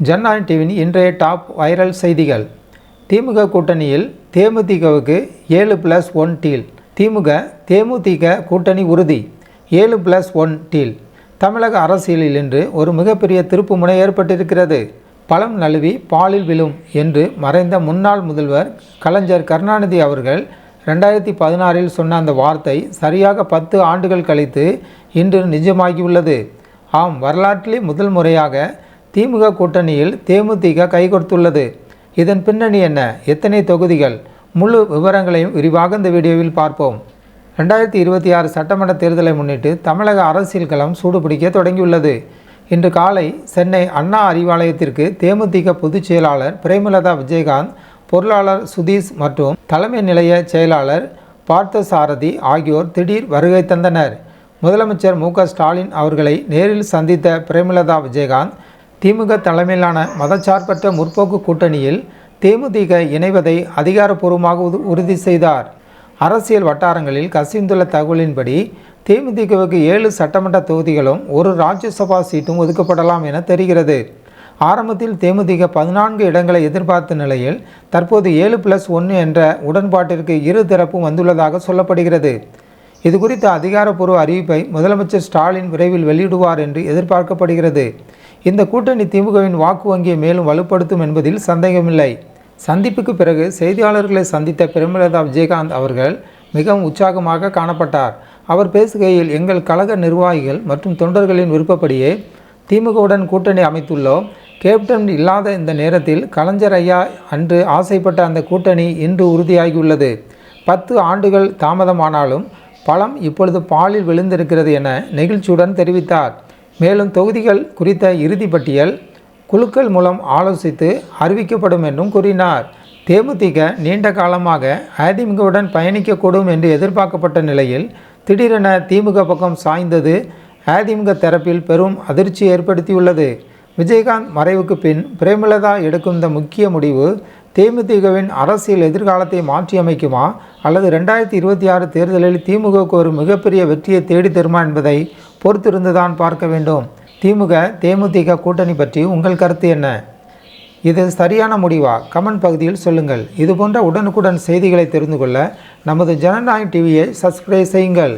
ஜனநாயகம் டிவியின் இன்றைய டாப் வைரல் செய்திகள். திமுக கூட்டணியில் தேமுதிகவுக்கு 7+1 டீல். தேமுதிக கூட்டணி உறுதி. 7+1 டீல். தமிழக அரசியலில் இன்று ஒரு மிகப்பெரிய திருப்பு முனை ஏற்பட்டிருக்கிறது. பழம் நழுவி பாலில் விழும் என்று மறைந்த முன்னாள் முதல்வர் கலைஞர் கருணாநிதி அவர்கள் 2016இல் சொன்ன அந்த வார்த்தை சரியாக 10 ஆண்டுகள் கழித்து இன்று நிஜமாகியுள்ளது. ஆம், வரலாற்றிலே முதல் முறையாக திமுக கூட்டணியில் தேமுதிக கைகொடுத்துள்ளது. இதன் பின்னணி என்ன, எத்தனை தொகுதிகள், முழு விவரங்களையும் விரிவாக இந்த வீடியோவில் பார்ப்போம். 2026 சட்டமன்ற தேர்தலை முன்னிட்டு தமிழக அரசியல் களம் சூடுபிடிக்க தொடங்கியுள்ளது. இன்று காலை சென்னை அண்ணா அறிவாலயத்திற்கு தேமுதிக பொதுச் செயலாளர் பிரேமலதா விஜயகாந்த், பொருளாளர் சுதீஷ் மற்றும் தலைமை நிலைய செயலாளர் பார்த்தசாரதி ஆகியோர் திடீர் வருகை தந்தனர். முதலமைச்சர் மு.க.ஸ்டாலின் அவர்களை நேரில் சந்தித்த பிரேமலதா விஜயகாந்த், திமுக தலைமையிலான மதச்சார்பற்ற முற்போக்கு கூட்டணியில் தேமுதிக இணைவதை அதிகாரப்பூர்வமாக உறுதி செய்தார். அரசியல் வட்டாரங்களில் கசிந்துள்ள தகவலின்படி தேமுதிகவுக்கு 7 சட்டமன்ற தொகுதிகளும் 1 ராஜ்யசபா சீட்டும் ஒதுக்கப்படலாம் என தெரிகிறது. ஆரம்பத்தில் தேமுதிக 14 இடங்களை எதிர்பார்த்த நிலையில் தற்போது 7+1 என்ற உடன்பாட்டிற்கு இரு தரப்பும் வந்துள்ளதாக சொல்லப்படுகிறது. இது குறித்த அதிகாரப்பூர்வ அறிவிப்பை முதலமைச்சர் ஸ்டாலின் விரைவில் வெளியிடுவார் என்று எதிர்பார்க்கப்படுகிறது. இந்த கூட்டணி திமுகவின் வாக்கு வங்கியை மேலும் வலுப்படுத்தும் என்பதில் சந்தேகமில்லை. சந்திப்புக்கு பிறகு செய்தியாளர்களை சந்தித்த பிரேமலதா விஜயகாந்த் அவர்கள் மிகவும் உற்சாகமாக காணப்பட்டார். அவர் பேசுகையில், எங்கள் கழக நிர்வாகிகள் மற்றும் தொண்டர்களின் விருப்பப்படியே திமுகவுடன் கூட்டணி அமைத்துள்ளோம். கேப்டன் இல்லாத இந்த நேரத்தில் கலைஞர் ஐயா அன்று ஆசைப்பட்ட அந்த கூட்டணி இன்று உறுதியாகியுள்ளது. 10 ஆண்டுகள் தாமதமானாலும் பழம் இப்பொழுது பாலில் விழுந்திருக்கிறது என நெகிழ்ச்சியுடன் தெரிவித்தார். மேலும் தொகுதிகள் குறித்த இறுதி பட்டியல் குழுக்கள் மூலம் ஆலோசித்து அறிவிக்கப்படும் என்றும் கூறினார். தேமுதிக நீண்ட காலமாக அதிமுகவுடன் பயணிக்கக்கூடும் என்று எதிர்பார்க்கப்பட்ட நிலையில் திடீரென திமுக பக்கம் சாய்ந்தது அதிமுக தரப்பில் பெரும் அதிர்ச்சி ஏற்படுத்தியுள்ளது. விஜயகாந்த் மறைவுக்கு பின் பிரேமலதா எடுக்கும் இந்த முக்கிய முடிவு தேமுதிகவின் அரசியல் எதிர்காலத்தை மாற்றியமைக்குமா அல்லது 2026 தேர்தலில் திமுகவுக்கு ஒரு மிகப்பெரிய வெற்றியை தேடி தருமா என்பதை பொறுத்திருந்துதான் பார்க்க வேண்டும். தேமுதிக கூட்டணி பற்றி உங்கள் கருத்து என்ன? இது சரியான முடிவா? கமெண்ட் பகுதியில் சொல்லுங்கள். இதுபோன்ற உடனுக்குடன் செய்திகளை தெரிந்து கொள்ள நமது ஜனநாயகம் டிவியை சப்ஸ்கிரைப் செய்யுங்கள்.